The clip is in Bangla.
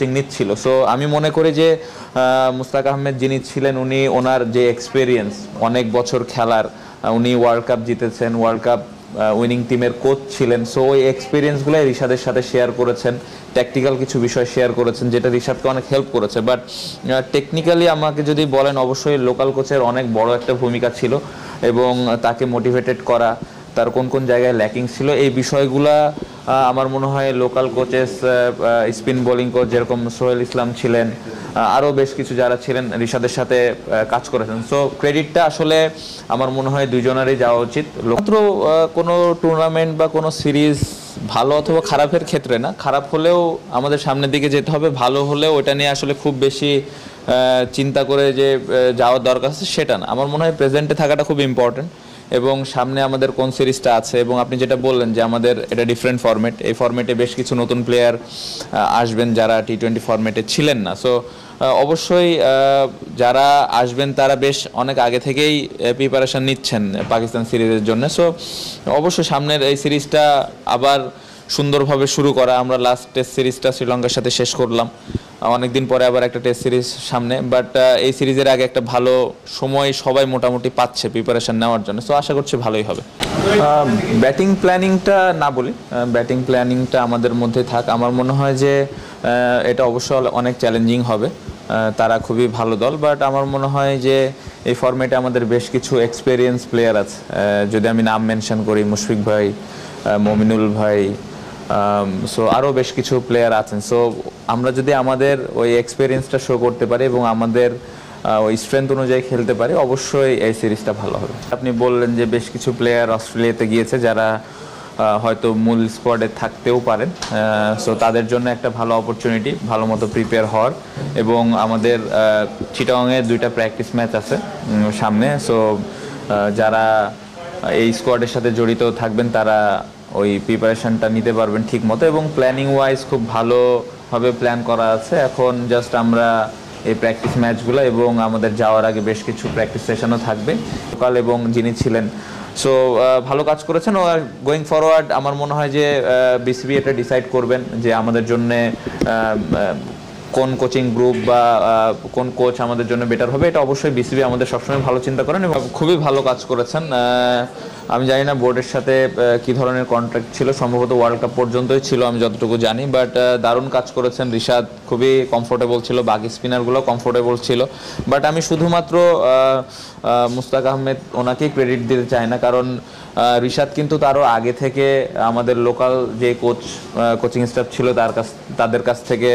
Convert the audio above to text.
কোচিং নিচ্ছিল। সো আমি মনে করি যে মুস্তাক আহমেদ যিনি ছিলেন উনি ওনার যে এক্সপেরিয়েন্স, অনেক বছর খেলার, উনি ওয়ার্ল্ড কাপ জিতেছেন, ওয়ার্ল্ড কাপ উইনিং টিমের কোচ ছিলেন। সো ওই এক্সপিরিয়েন্সগুলো রিশাদের সাথে শেয়ার করেছেন, ট্যাকটিক্যাল কিছু বিষয় শেয়ার করেছেন, যেটা রিশাদকে অনেক হেল্প করেছে। বাট টেকনিক্যালি আমাকে যদি বলেন, অবশ্যই লোকাল কোচের অনেক বড় একটা ভূমিকা ছিল, এবং তাকে মোটিভেটেড করা, তার কোন কোন জায়গায় ল্যাকিং ছিল, এই বিষয়গুলা আমার মনে হয় local coaches, spin bowling coach যেরকম সোহেল ইসলাম ছিলেন, আরও বেশ কিছু যারা ছিলেন রিশাদের সাথে কাজ করেছেন। সো ক্রেডিটটা আসলে আমার মনে হয় দুইজনেরই যাওয়া উচিত। মাত্র কোনো টুর্নামেন্ট বা কোনো সিরিজ ভালো অথবা খারাপের ক্ষেত্রে না, খারাপ হলেও আমাদের সামনের দিকে যেতে হবে, ভালো হলেও ওটা নিয়ে আসলে খুব বেশি চিন্তা করে যে যাওয়ার দরকার আছে সেটা না। আমার মনে হয় প্রেজেন্টে থাকাটা খুব ইম্পর্টেন্ট, এবং সামনে আমাদের কোন সিরিজটা আছে, এবং আপনি যেটা বললেন যে আমাদের এটা ডিফারেন্ট ফরম্যাট, এই ফরম্যাটে বেশ কিছু নতুন প্লেয়ার আসবেন যারা টি-20 ফরম্যাটে ছিলেন না। সো অবশ্যই যারা আসবেন তারা বেশ অনেক আগে থেকেই প্রিপারেশন নিচ্ছেন পাকিস্তান সিরিজের জন্য। সো অবশ্যই সামনের এই সিরিজটা আবার সুন্দরভাবে শুরু করা। আমরা লাস্ট টেস্ট সিরিজটা শ্রীলঙ্কার সাথে শেষ করলাম, অনেকদিন পরে আবার একটা টেস্ট সিরিজ সামনে, বাট এই সিরিজের আগে একটা ভালো সময় সবাই মোটামুটি পাচ্ছে প্রিপারেশন নেওয়ার জন্য। সো আশা করছি ভালোই হবে। ব্যাটিং প্ল্যানিংটা না বলি, ব্যাটিং প্ল্যানিংটা আমাদের মধ্যে থাক। আমার মনে হয় যে এটা অবশ্য অনেক চ্যালেঞ্জিং হবে, তারা খুবই ভালো দল, বাট আমার মনে হয় যে এই ফরম্যাটে আমাদের বেশ কিছু এক্সপেরিয়েন্স প্লেয়ার আছে। যদি আমি নাম মেনশন করি, মুশফিক ভাই, মমিনুল ভাই, সো আরও বেশ কিছু প্লেয়ার আছেন। সো আমরা যদি আমাদের ওই এক্সপিরিয়েন্সটা শো করতে পারি এবং আমাদের ওই স্ট্রেংথ অনুযায়ী খেলতে পারি, অবশ্যই এই সিরিজটা ভালো হবে। আপনি বললেন যে বেশ কিছু প্লেয়ার অস্ট্রেলিয়াতে গিয়েছে যারা হয়তো মূল স্কোয়াডে থাকতেও পারেন। সো তাদের জন্য একটা ভালো অপরচুনিটি ভালো মতো প্রিপেয়ার হওয়ার, এবং আমাদের চিটাগংয়ে 2টা প্র্যাকটিস ম্যাচ আছে সামনে। সো যারা এই স্কোয়াডের সাথে জড়িত থাকবেন তারা ওই প্রিপারেশনটা নিতে পারবেন ঠিক মতো, এবং প্ল্যানিং ওয়াইজ খুব ভালোভাবে প্ল্যান করা আছে। এখন জাস্ট আমরা এই প্র্যাকটিস ম্যাচগুলো, এবং আমাদের যাওয়ার আগে বেশ কিছু প্র্যাকটিস সেশনও থাকবে লোকাল এবং যিনি ছিলেন। সো ভালো কাজ করেছেন, ও গোয়িং ফরওয়ার্ড আমার মনে হয় যে বিসিবি এটা ডিসাইড করবেন যে আমাদের জন্যে কোন কোচিং গ্রুপ বা কোন কোচ আমাদের জন্য বেটার হবে। এটা অবশ্যই বিসিবি আমাদের সবসময় ভালো চিন্তা করেন এবং খুবই ভালো কাজ করেছেন। আমি জানি না বোর্ডের সাথে কি ধরনের কন্ট্রাক্ট ছিল, সম্ভবত ওয়ার্ল্ড কাপ পর্যন্তই ছিল আমি যতটুকু জানি, বাট দারুণ কাজ করেছেন। রিশাদ খুবই কমফোর্টেবল ছিল, বাকি স্পিনারগুলো কমফোর্টেবল ছিল, বাট আমি শুধুমাত্র মুস্তাক আহমেদ ওনাকেই ক্রেডিট দিতে চাই না, কারণ রিশাদ কিন্তু তারও আগে থেকে আমাদের লোকাল যে কোচিং স্টাফ ছিল তাদের কাছ থেকে